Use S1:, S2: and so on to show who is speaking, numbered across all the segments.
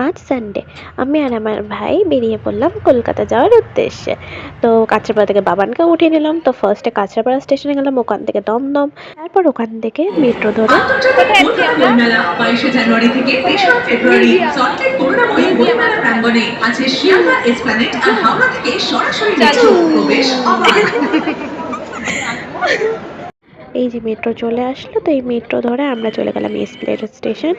S1: আজ সানডে। আমি আর আমার ভাই বেরিয়ে পড়লাম কলকাতা যাওয়ার উদ্দেশ্যে। তো কাঁচরাপাড়া থেকে বাবানকে উঠিয়ে নিলাম। তো ফার্স্টে কাঁচরাপাড়া স্টেশনে গেলাম, ওখান থেকে দমদম, তারপর ওখান থেকে মেট্রো ধরে
S2: আন্তর্জাতিক কলকাতা বইমেলা 22শে জানুয়ারি থেকে 3রা ফেব্রুয়ারি সল্টলেক করুণাময়ী বইমেলা প্রাঙ্গণে আছে শিয়ালদা এসপ্ল্যানেড আর হাওড়া থেকে সরাসরি মেট্রো প্রবেশ অবাধ।
S1: এই যে মেট্রো চলে আসলো, তো এই মেট্রো ধরে আমরা চলে গেলাম এসপ্ল্যানেড স্টেশন।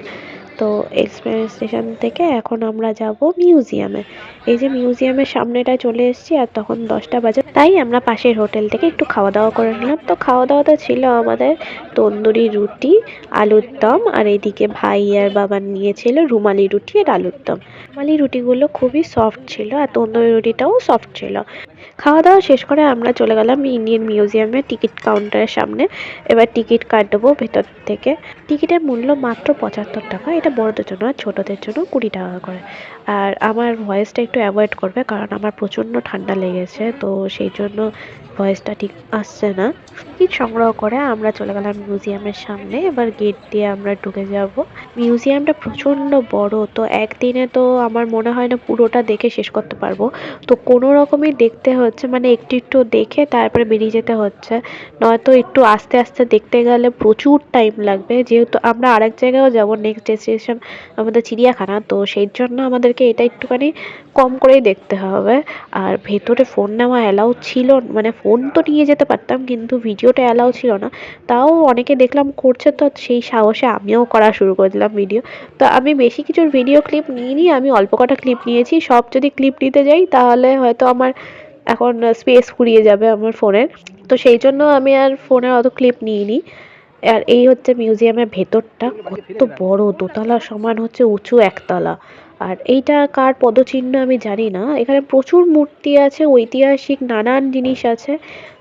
S1: তো এসপ্ল্যানেড স্টেশন থেকে এখন আমরা যাব মিউজিয়ামে। এই যে মিউজিয়ামের সামনেটায় চলে এসেছি, আর তখন 10টা বাজে, তাই আমরা পাশের হোটেল থেকে একটু খাওয়া দাওয়া করে নিলাম। তো খাওয়া দাওয়াটা ছিল আমাদের তন্দুরি রুটি, আলুর দম, আর এইদিকে ভাই আর বাবা নিয়েছিল রুমালি রুটি আর আলুর দম। রুমালি রুটিগুলো খুবই সফট ছিল আর তন্দুরি রুটিটাও সফট ছিল। খাওয়া দাওয়া শেষ করে আমরা চলে গেলাম ইন্ডিয়ান মিউজিয়ামে টিকিট কাউন্টারের সামনে। এবার টিকিট কাটবো ভেতর থেকে। টিকিটের মূল্য মাত্র 75 টাকা। এটা বড়দের জন্য আর ছোটদের জন্য 20 টাকা করে। আর আমার ভয়েসটা একটু অ্যাভয়েড করবে, কারণ আমার প্রচণ্ড ঠান্ডা লেগেছে, তো সেই জন্য ভয়েসটা ঠিক আসছে না। টিকিট সংগ্রহ করে আমরা চলে গেলাম মিউজিয়ামের সামনে। এবার গেট দিয়ে আমরা ঢুকে যাব। মিউজিয়ামটা প্রচণ্ড বড়, তো একদিনে তো আমার মনে হয় না পুরোটা দেখে শেষ করতে পারবো। তো কোনো রকমই দেখতে হচ্ছে, মানে একটু একটু দেখে তারপরে বেরিয়ে যেতে হচ্ছে, নয়তো একটু আস্তে আস্তে দেখতে গেলে প্রচুর টাইম লাগবে। যেহেতু আমরা আরেক জায়গায়ও যাব, নেক্সট ডেস্টিনেশন আমাদের চিড়িয়াখানা, তো সেই জন্য আমাদেরকে এটা একটুখানি কম করেই দেখতে হবে। আর ভেতরে ফোন নেওয়া অ্যালাউ ছিল, মানে ফোন তো নিয়ে যেতে পারতাম কিন্তু ভিডিওটা অ্যালাউ ছিল না। তাও অনেকে দেখলাম করছে, তো সেই সাহসে আমিও করা শুরু করে দিলাম ভিডিও। তো আমি বেশি কিছুর ভিডিও ক্লিপ নিইনি, আমি অল্প কটা ক্লিপ নিয়েছি। সব যদি ক্লিপ নিতে যাই তাহলে হয়তো আমার এখন স্পেস ফুরিয়ে যাবে আমার ফোনের। তো সেই জন্য আমি আর ফোনের অত ক্লিপ নিইনি। আর এই হচ্ছে মিউজিয়ামের ভেতরটা, কত বড়, দোতলা সমান হচ্ছে উঁচু একতলা। আর এইটা কার পদচিহ্ন আমি জানি না। এখানে প্রচুর মূর্তি আছে, ঐতিহাসিক নানান জিনিস আছে।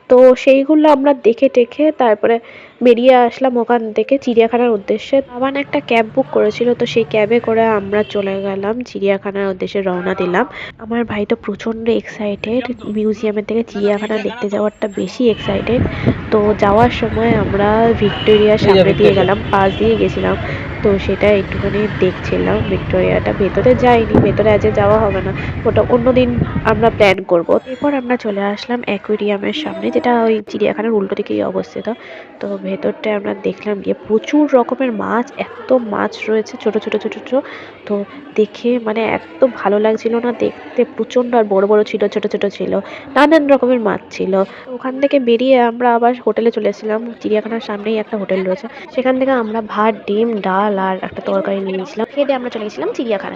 S1: তো সেইগুলো আমরা দেখে টেখে তারপরে বেরিয়ে আসলাম ওখান থেকে চিড়িয়াখানার উদ্দেশ্যে। বাবান একটা ক্যাব বুক করেছিল, তো সেই ক্যাবে করে আমরা চলে গেলাম চিড়িয়াখানার উদ্দেশ্যে, রওনা দিলাম। আমার ভাই তো প্রচণ্ড এক্সাইটেড, মিউজিয়ামের থেকে চিড়িয়াখানা দেখতে যাওয়ারটা বেশি এক্সাইটেড। তো যাওয়ার সময় আমরা ভিক্টোরিয়ার সামনে দিয়ে গেলাম, পাশ দিয়ে গেছিলাম। তো সেটা একটুখানি দেখছিলাম ভিক্টোরিয়াটা। ভেতরে যাইনি, ভেতরে আজকে যাওয়া হবে না, ওটা অন্যদিন আমরা প্ল্যান করব। এরপর আমরা চলে আসলাম অ্যাকুয়ারিয়ামের সামনে, যেটা ওই চিড়িয়াখানার উল্টো দিকেই অবস্থিত। তো ভেতরটায় আমরা দেখলাম গিয়ে প্রচুর রকমের মাছ, এত মাছ রয়েছে ছোট ছোট ছোট ছোট। তো দেখে মানে এত ভালো লাগছিল না দেখতে, প্রচণ্ড, আর বড় বড় ছিল, ছোট ছোট ছিল, নানান রকমের মাছ ছিল। তো ওখান থেকে বেরিয়ে আমরা আবার হোটেলে চলে এসেছিলাম। চিড়িয়াখানার সামনেই একটা হোটেল রয়েছে, সেখান থেকে আমরা ভাত, ডিম, ডাল আর একটা তরকারি নিয়ে নিয়েছিলাম। খেয়ে দিয়ে আমরা চলে গেছিলাম চিড়িয়াখানায়।